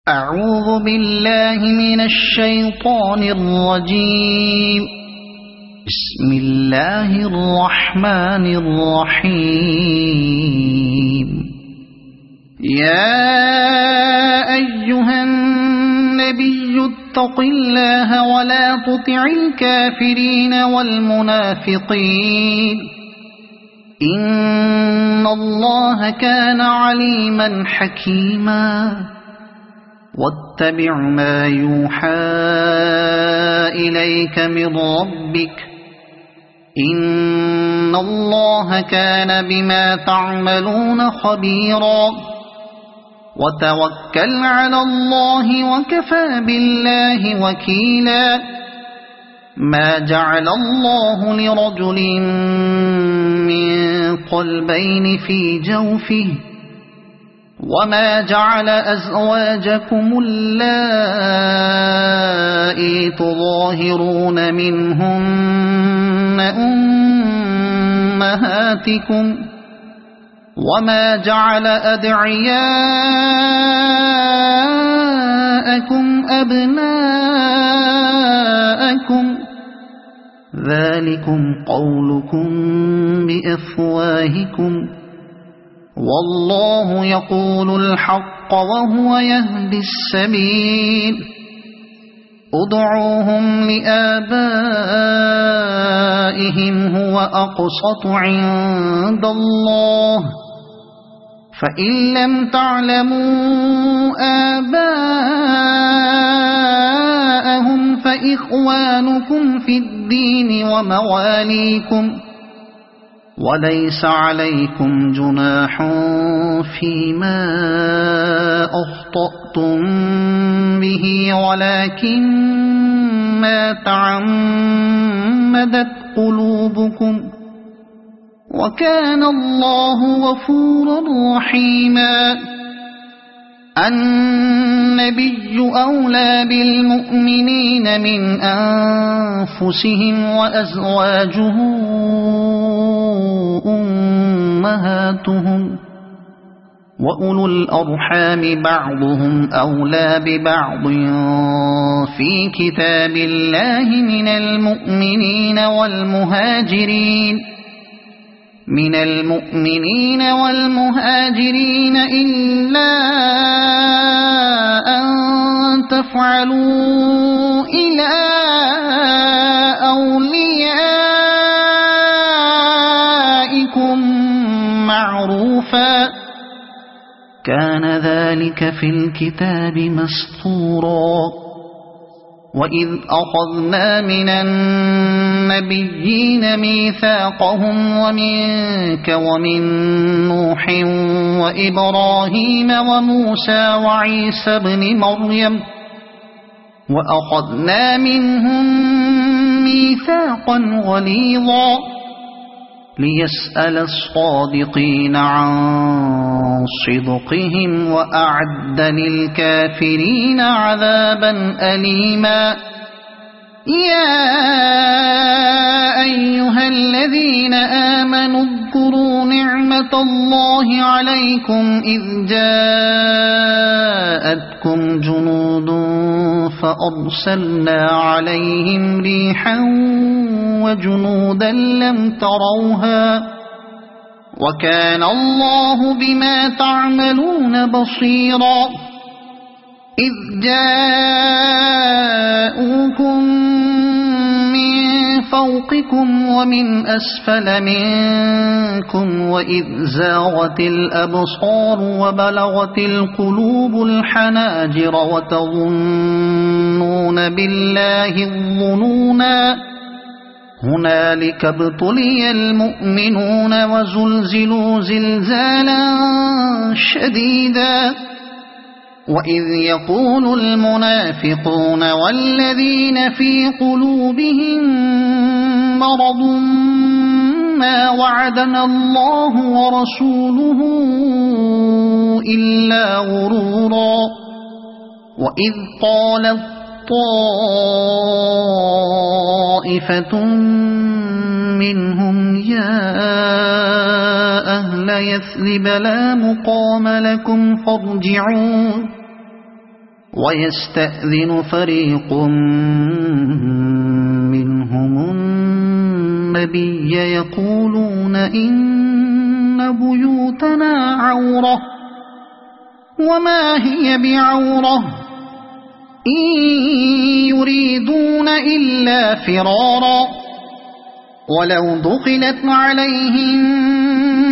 أعوذ بالله من الشيطان الرجيم. بسم الله الرحمن الرحيم. يا أيها النبي اتق الله ولا تطع الكافرين والمنافقين إن الله كان عليما حكيما. واتبع ما يوحى إليك من ربك إن الله كان بما تعملون خبيرا. وتوكل على الله وكفى بالله وكيلا. ما جعل الله لرجل من قلبين في جوفه وما جعل أزواجكم اللائي تظاهرون منهن أمهاتكم وما جعل أدعياءكم أبناءكم ذلكم قولكم بأفواهكم والله يقول الحق وهو يهدي السبيل. ادعوهم لآبائهم هو أقسط عند الله فإن لم تعلموا آباءهم فإخوانكم في الدين ومواليكم وليس عليكم جناح فيما أخطأتم به ولكن ما تعمدت قلوبكم وكان الله غفورا رحيما. النبي أولى بالمؤمنين من أنفسهم وأزواجه أمهاتهم وأولو الأرحام بعضهم أولى ببعض في كتاب الله من المؤمنين والمهاجرين إلا أن تفعلوا إلى أوليائكم معروفا كان ذلك في الكتاب مسطورا. وإذ أخذنا من النبيين ميثاقهم ومنك ومن نوح وإبراهيم وموسى وعيسى بن مريم وأخذنا منهم ميثاقا غليظا ليسأل الصادقين عن صدقهم وأعد للكافرين عذابا أليما. يا أيها الذين آمنوا اذكروا نعمة الله عليكم إذ جاءتكم جنود فأرسلنا عليهم ريحا وجنودا لم تروها وكان الله بما تعملون بصيرا. إذ جاءوكم من فوقكم ومن أسفل منكم وإذ زاغت الأبصار وبلغت القلوب الحناجر وتظنون بالله الظنونا هنالك ابتلي المؤمنون وزلزلوا زلزالا شديدا. وإذ يقول المنافقون والذين في قلوبهم مرض ما وعدنا الله ورسوله إلا غرورا. وإذ قالت طائفة منهم يا أهل يثرب لا مقام لكم فارجعوا ويستأذن فريق منهم النبي يقولون إن بيوتنا عورة وما هي بعورة إن يريدون إلا فرارا ولو دخلت عليهم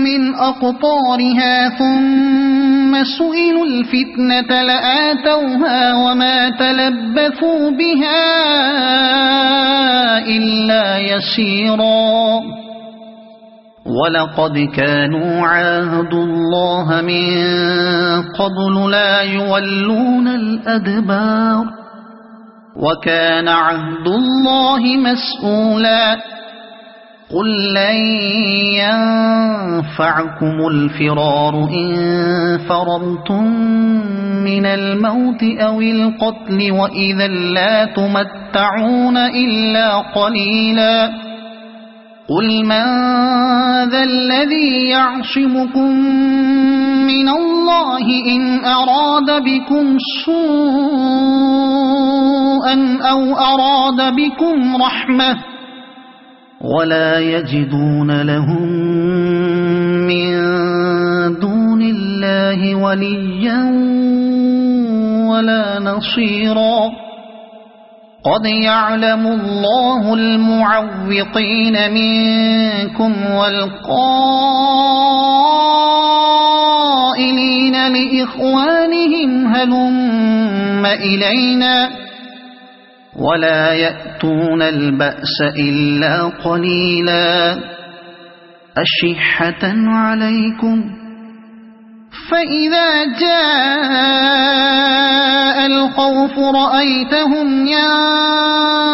من أقطارها ثم سئلوا الفتنة لآتوها وما تلبثوا بها إلا يسيرا ولقد كانوا عاهدوا الله من قبل لا يولون الأدبار وكان عهد الله مسؤولا قل لن ينفعكم الفرار إن فررتم من الموت أو القتل وإذا لا تمتعون إلا قليلا قل من ذا الذي يعصمكم من الله إن أراد بكم سوءا أو أراد بكم رحمة ولا يجدون لهم من دون الله وليا ولا نصيرا قد يعلم الله المعوقين منكم والقائلين لإخوانهم هلم إلينا ولا يأتون البأس إلا قليلا أشحة عليكم فإذا جاء الخوف رأيتهم ينظرون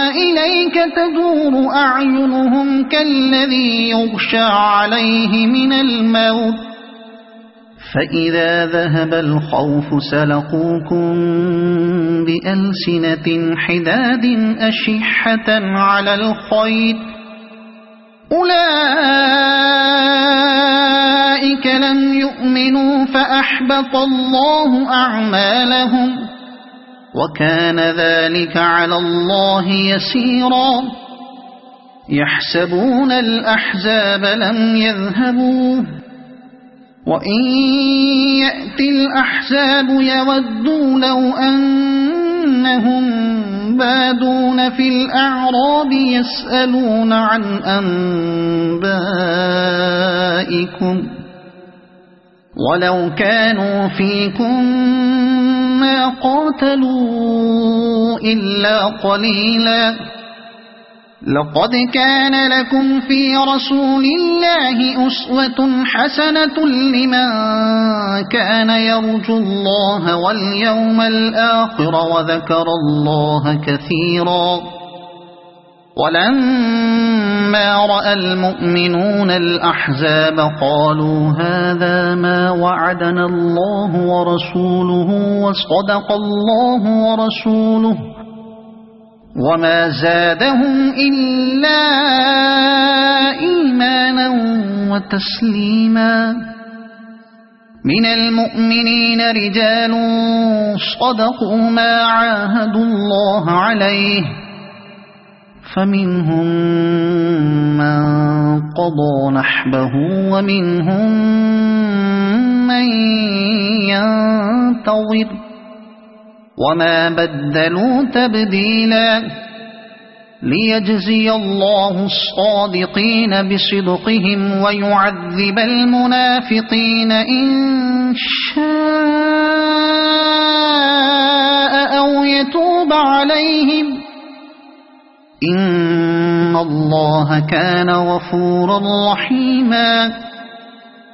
إليك تدور أعينهم كالذي يغشى عليه من الموت فإذا ذهب الخوف سلقوكم بألسنة حداد أشحة على الخير أولئك لم يؤمنوا فأحبط الله أعمالهم وكان ذلك على الله يسيرا يحسبون الأحزاب لم يذهبوا وإن يأتي الأحزاب يودوا لو أنهم بادون في الأعراب يسألون عن أنبائكم ولو كانوا فيكم ما قاتلوا إلا قليلا لقد كان لكم في رسول الله أسوة حسنة لمن كان يرجو الله واليوم الآخر وذكر الله كثيرا ولما رأى المؤمنون الأحزاب قالوا هذا ما وعدنا الله ورسوله وصدق الله ورسوله وما زادهم إلا إيمانا وتسليما من المؤمنين رجال صدقوا ما عاهدوا الله عليه فمنهم من قضى نحبه ومنهم من ينتظر وما بدلوا تبديلا ليجزي الله الصادقين بصدقهم ويعذب المنافقين إن شاء أو يتوب عليهم إن الله كان غفورا رحيما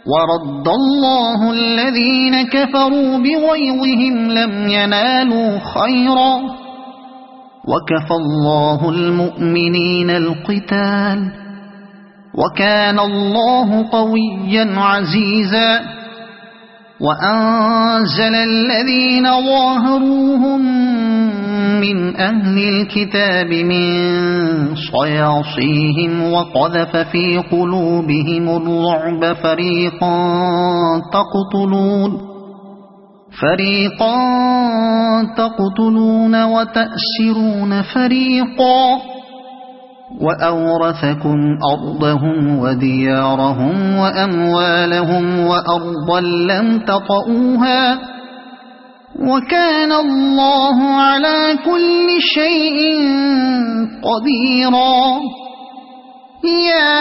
ورد الله الذين كفروا بغيظهم لم ينالوا خيرا وكفى الله المؤمنين القتال وكان الله قويا عزيزا وأنزل الذين ظاهروهم من أهل الكتاب من صياصيهم وقذف في قلوبهم الرعب فريقا تقتلون وتأسرون فريقا وأورثكم أرضهم وديارهم وأموالهم وأرضا لم تطئوها وكان الله على كل شيء قديرا. يا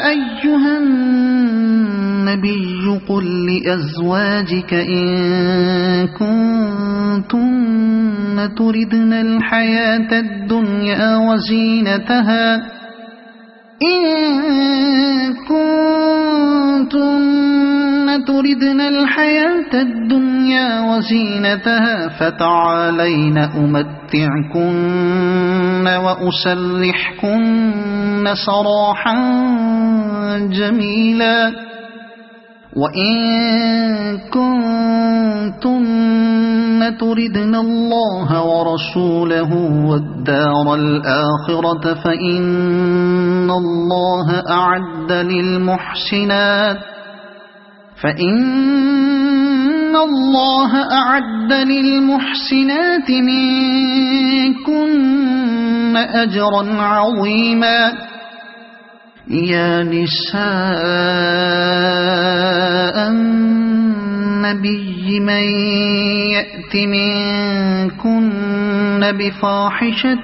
أيها النبي قل لأزواجك إن كنتن تردن الحياة الدنيا وزينتها فتعالين أمتعكن وأسرحكن سراحا جميلا. وإن كنتن تردن الله ورسوله والدار الآخرة فإن الله أعد للمحسنات منكن أجرا عظيما. يا نساء النبي من يأت منكن بفاحشة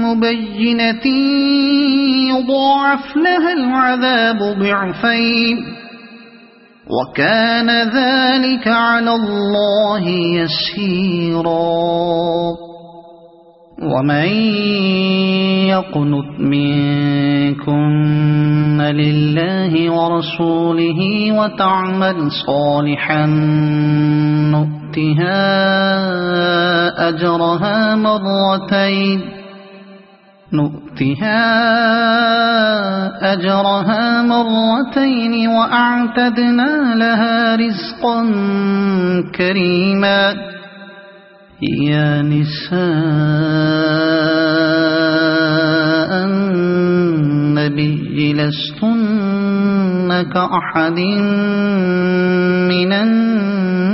مبينة يضاعف لها العذاب ضعفين وكان ذلك على الله يسيرا. ومن يقنت منكن لله ورسوله وتعمل صالحا نؤتها أجرها مرتين وأعتدنا لها رزقا كريما. يا نساء النبي لستن كأحد من النساء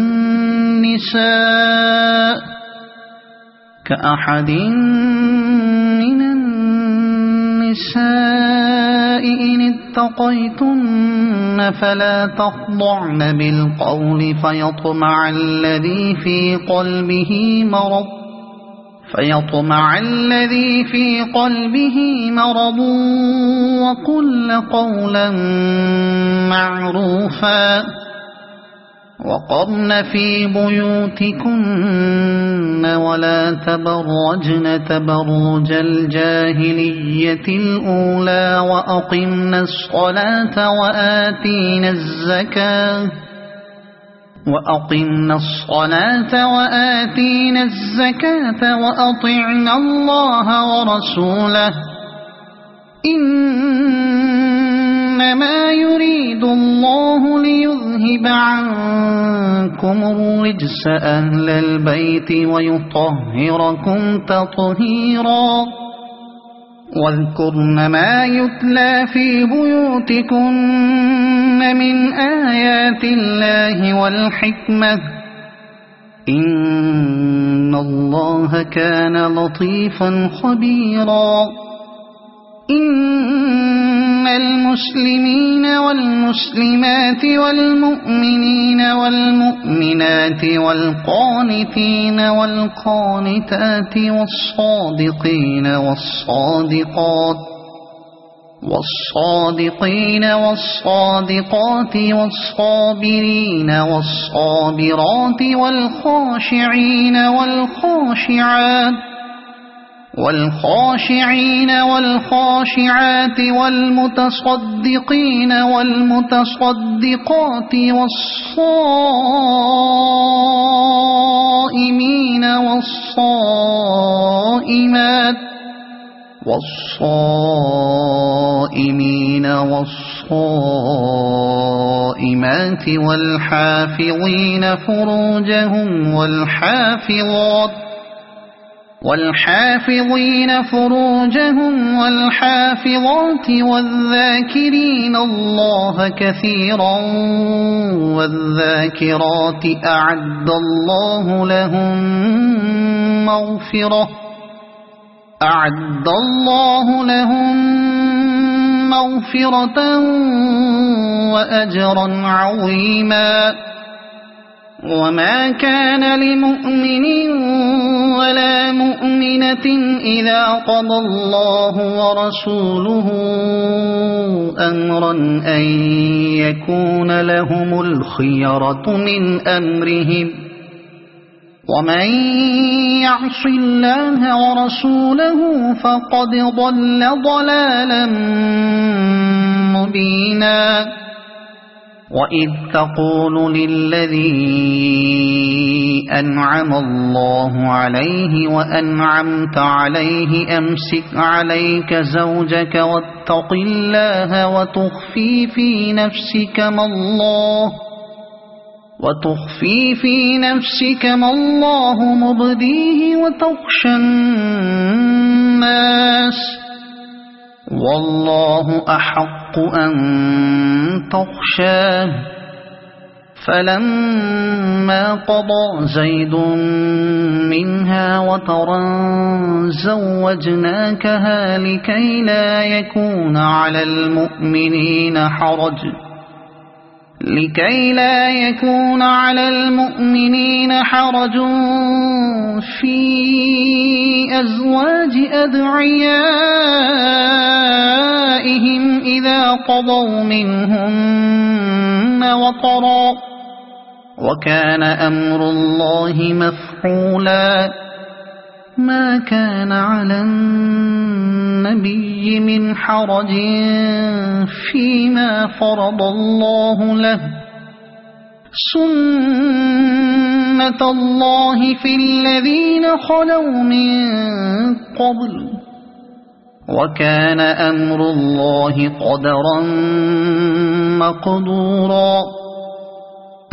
إن اتقيتن فلا تخضعن بالقول فيطمع الذي في قلبه مرض وقلن قولا معروفا. وقرن في بيوتكن ولا تبرجن تبرج الجاهلية الأولى وأقمنا الصلاة وآتينا الزكاة وأطعنا الله ورسوله إنما يريد الله ليذهب عنكم الرجس أهل البيت ويطهركم تطهيرا. واذكرن ما يتلى في بيوتكن من آيات الله والحكمة إن الله كان لطيفا خبيرا. إن المسلمين والمسلمات والمؤمنين والمؤمنات والقانتين والقانتات والصادقين والصادقات والصابرين والصابرات والخاشعين والخاشعات والمتصدقين والمتصدقات والصائمين والصائمات والحافظين فروجهم والحافظين فروجهم والحافظات والذاكرين الله كثيرا والذاكرات أعد الله لهم مغفرة وأجرا عظيما. وما كان لمؤمن ولا مؤمنة إذا قضى الله ورسوله أمرا أن يكون لهم الخيرة من أمرهم ومن يعص الله ورسوله فقد ضل ضلالا مبينا. وإذ تقول للذي أنعم الله عليه وأنعمت عليه أمسك عليك زوجك واتق الله وتخفي في نفسك ما الله مبديه وتخشى الناس والله أحق أن تخشاه. فلما قضى زيد منها وطرا زوجناكها لكي لا يكون على المؤمنين حرج في أزواج أدعيائهم إذا قضوا منهن وطرا وكان أمر الله مفعولا. ما كان على النبي من حرج فيما فرض الله له سنة الله في الذين خلوا من قبل وكان أمر الله قدرا مقدورا.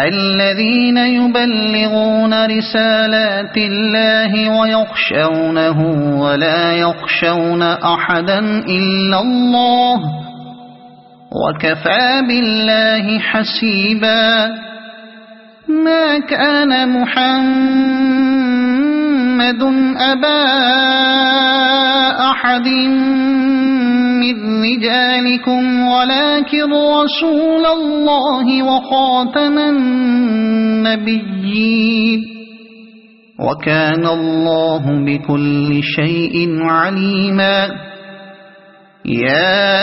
الذين يبلغون رسالات الله ويخشونه ولا يخشون أحدا إلا الله وكفى بالله حسيبا. ما كان محمد أبا أحد من رجالكم ولكن رسول الله وخاتم النبيين وكان الله بكل شيء عليما. يا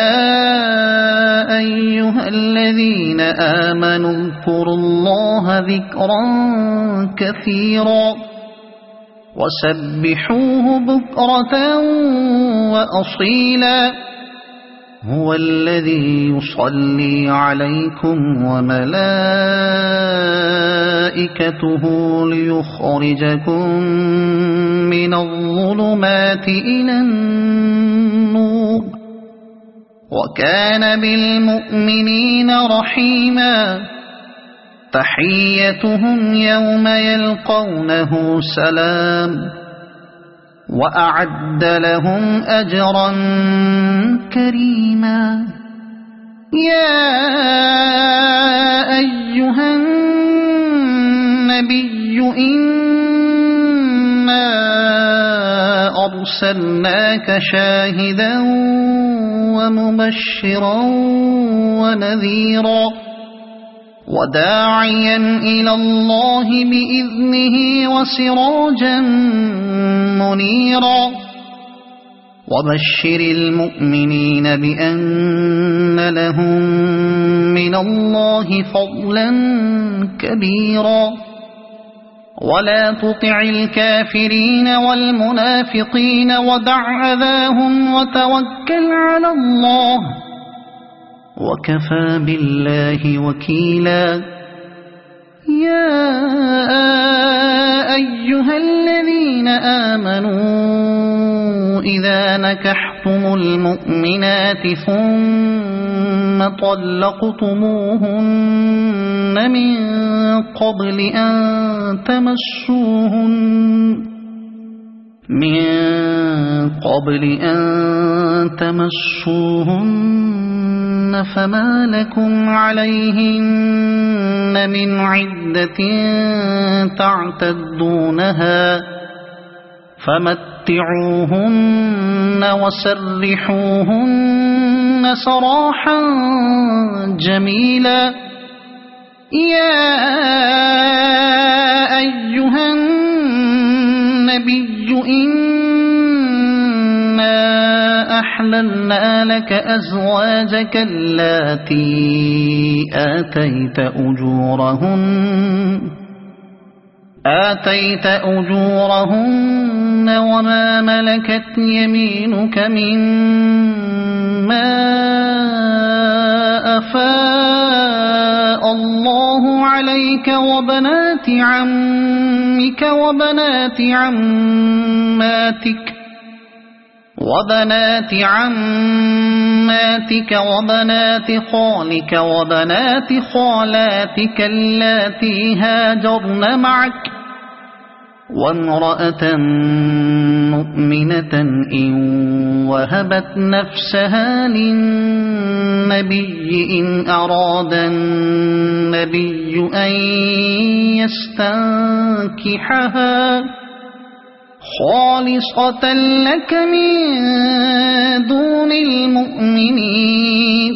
أيها الذين آمنوا اذكروا الله ذكرا كثيرا وسبحوه بكرة وأصيلا. هو الذي يصلي عليكم وملائكته ليخرجكم من الظلمات إلى النور وكان بالمؤمنين رحيما. تحيتهم يوم يلقونه سلام وأعد لهم أجرا كريما. يا أيها النبي إنا أرسلناك شاهدا ومبشرا ونذيرا وداعيا إلى الله بإذنه وسراجا منيرا. وبشر المؤمنين بأن لهم من الله فضلا كبيرا. ولا تطع الكافرين والمنافقين ودع أذاهم وتوكل على الله وكفى بالله وكيلا. يا أيها الذين آمنوا إذا نكحتم المؤمنات ثم طلقتموهن من قبل أن من قبل أن تمسوهن فما لكم عليهن من عدة تعتدونها فمتعوهن وسرحوهن سراحا جميلا. يا أيها النبي إنا أحللنا لك أزواجك اللاتي آتيت أجورهن وما ملكت يمينك مما أفاء الله عليك وبنات عمك وبنات عماتك وبنات خالك وبنات خالاتك اللاتي هاجرن معك وامرأة مؤمنة إن وهبت نفسها للنبي إن أراد النبي أن يستنكحها خالصة لك من دون المؤمنين.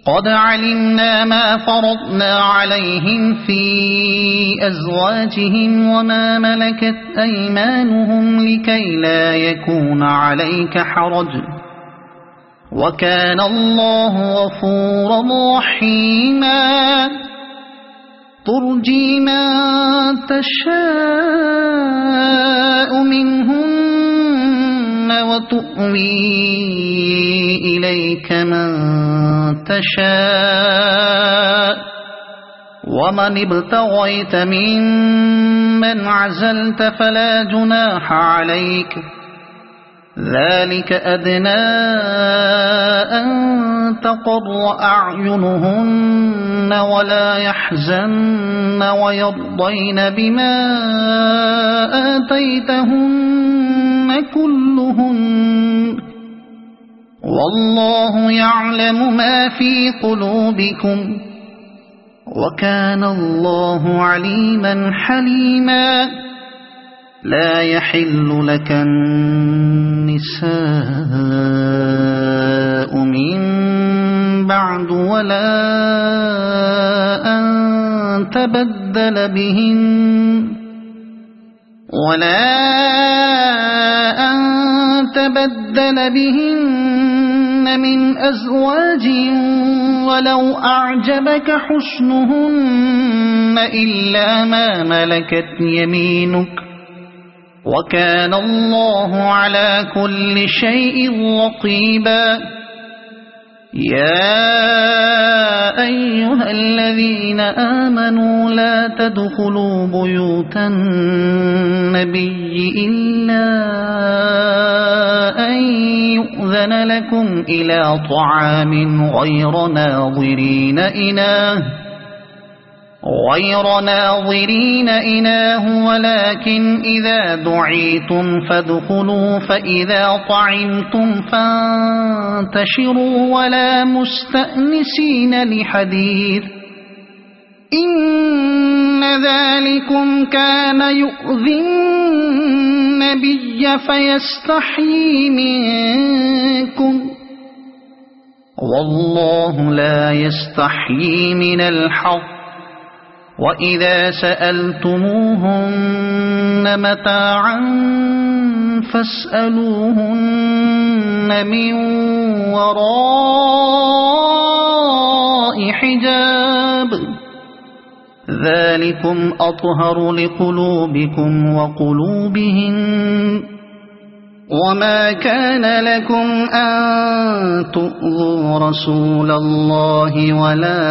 قد علمنا ما فرضنا عليهم في أزواجهم وما ملكت أيمانهم لكي لا يكون عليك حرج وكان الله غفورا رحيما. ترجي من تشاء منهن وتؤوي إليك من تشاء ومن ابتغيت ممن عزلت فلا جناح عليك ذلك أدنى أن تقر أعينهن ولا يحزن ويرضين بما آتيتهن كلهن والله يعلم ما في قلوبكم وكان الله عليما حليما. لا يحل لك النساء من بعد ولا أن تبدل بهن من أزواج ولو أعجبك حسنهن إلا ما ملكت يمينك وكان الله على كل شيء رقيبا. يا أيها الذين آمنوا لا تدخلوا بيوت النبي إلا أن يؤذن لكم إلى طعام غير ناظرين إناه ولكن إذا دعيتم فادخلوا فإذا طعمتم فانتشروا ولا مستأنسين لحديث إن ذلكم كان يؤذي النبي فيستحيي منكم والله لا يستحيي من الحق. وإذا سألتموهن متاعا فاسألوهن من وراء حجاب ذلكم أطهر لقلوبكم وقلوبهن. وما كان لكم أن تؤذوا رسول الله ولا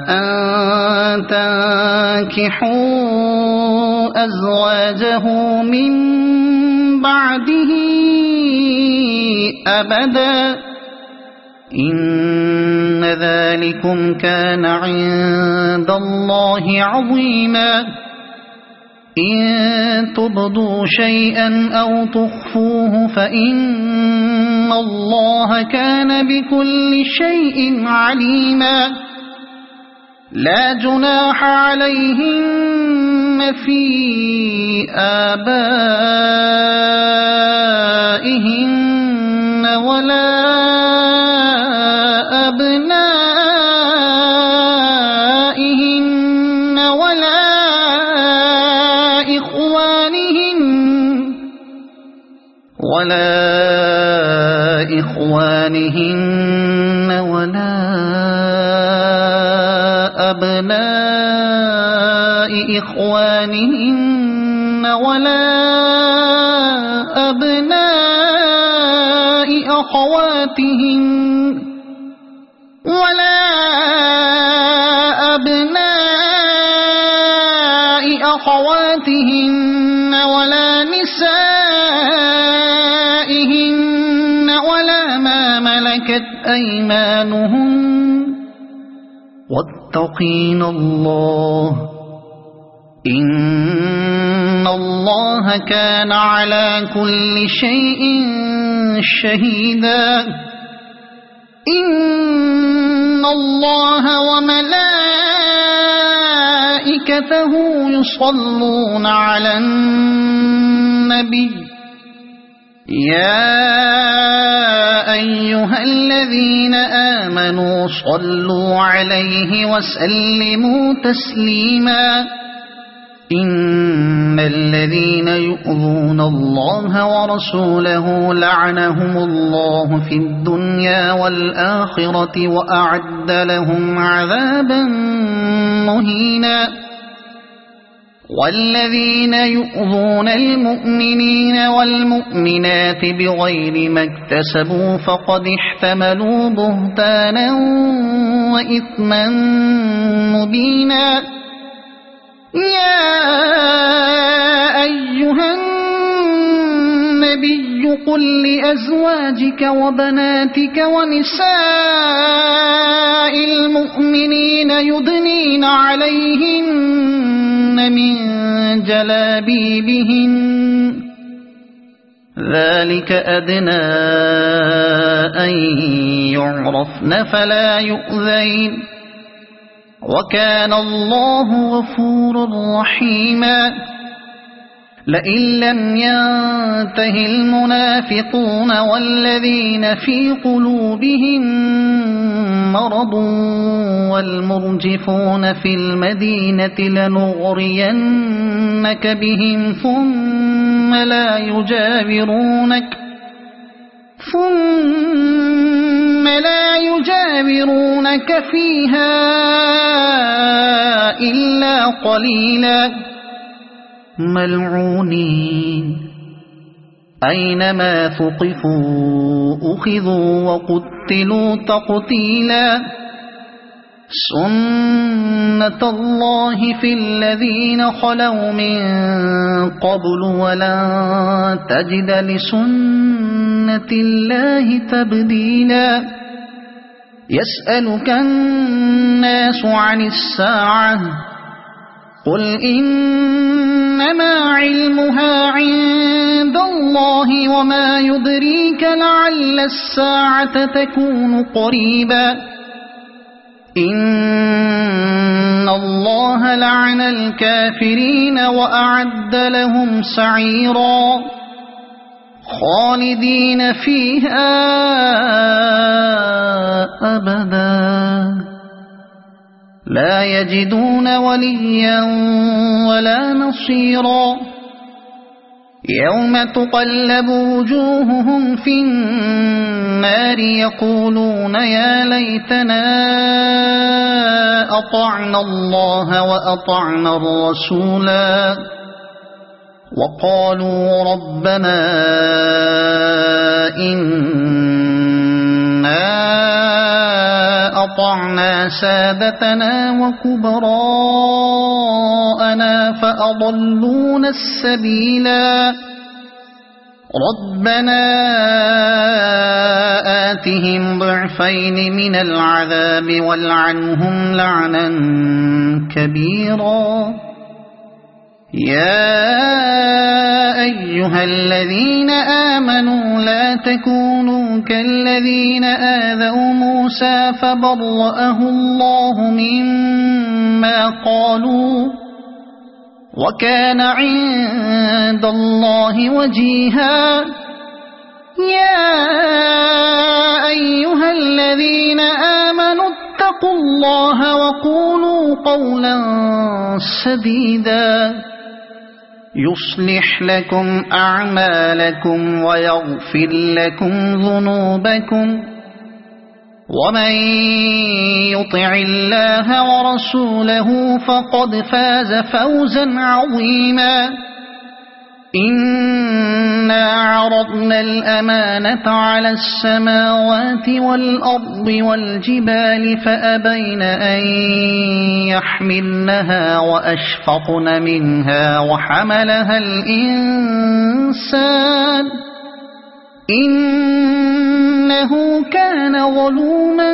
أن تنكحوا أزواجه من بعده أبدا إن ذلكم كان عند الله عظيما. إن تبدوا شيئا أو تخفوه فإن الله كان بكل شيء عليما لا جناح عليهن في آبائهن ولا أبنائهن ولا إخوانهن ولا أبناء إخوانهن ولا أبناء أخواتهن ولا أبناء أخواتهن ولا نسائهن ولا ما ملكت أيمانهن واتقين الله إن الله كان على كل شيء شهيدا إن الله وملائكته يصلون على النبي يا أيها الذين آمنوا صلوا عليه وسلموا تسليما إن الذين يؤذون الله ورسوله لعنهم الله في الدنيا والآخرة وأعد لهم عذابا مهينا والذين يؤذون المؤمنين والمؤمنات بغير ما اكتسبوا فقد احتملوا بهتانا وإثما مبينا يا أيها النبي قل لأزواجك وبناتك ونساء المؤمنين يدنين عليهن من جلابيبهن ذلك أدنى أن يعرفن فلا يؤذين وكان الله غفورا رحيما لئن لم ينته المنافقون والذين في قلوبهم مرض والمرجفون في المدينة لنغرينك بهم ثم لا يجاورونك فيها إلا قليلا ملعونين أينما ثقفوا أخذوا وقتلوا تقتيلا سنة الله في الذين خلوا من قبل ولن تجد لسنة الله تبديلا يسألك الناس عن الساعة قل إنما علمها عند الله وما يدريك لعل الساعة تكون قريبا إن الله لعن الكافرين وأعد لهم سعيرا خالدين فيها أبدا لا يجدون وليا ولا نصيرا يوم تقلب وجوههم في النار يقولون يا ليتنا أطعنا الله وأطعنا الرسولا وقالوا ربنا إنا أطعنا سادتنا وكبراءنا فأضلونا السبيلا ربنا آتهم ضعفين من العذاب والعنهم لعنا كبيرا يا أيها الذين آمنوا لا تكونوا كالذين آذوا موسى فبرأه الله مما قالوا وكان عند الله وجيها يا أيها الذين آمنوا اتقوا الله وقولوا قولا سديدا يصلح لكم أعمالكم ويغفر لكم ذنوبكم ومن يطع الله ورسوله فقد فاز فوزا عظيما إنا عرضنا الأمانة على السماوات والأرض والجبال فأبين أن يحملنها وأشفقن منها وحملها الإنسان إنه كان ظلوما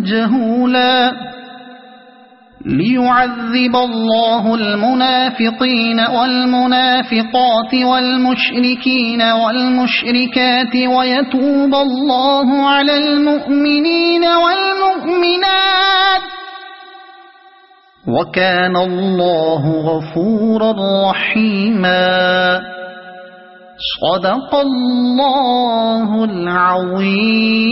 جهولا ليعذب الله المنافقين والمنافقات والمشركين والمشركات ويتوب الله على المؤمنين والمؤمنات وكان الله غفورا رحيما صدق الله العظيم.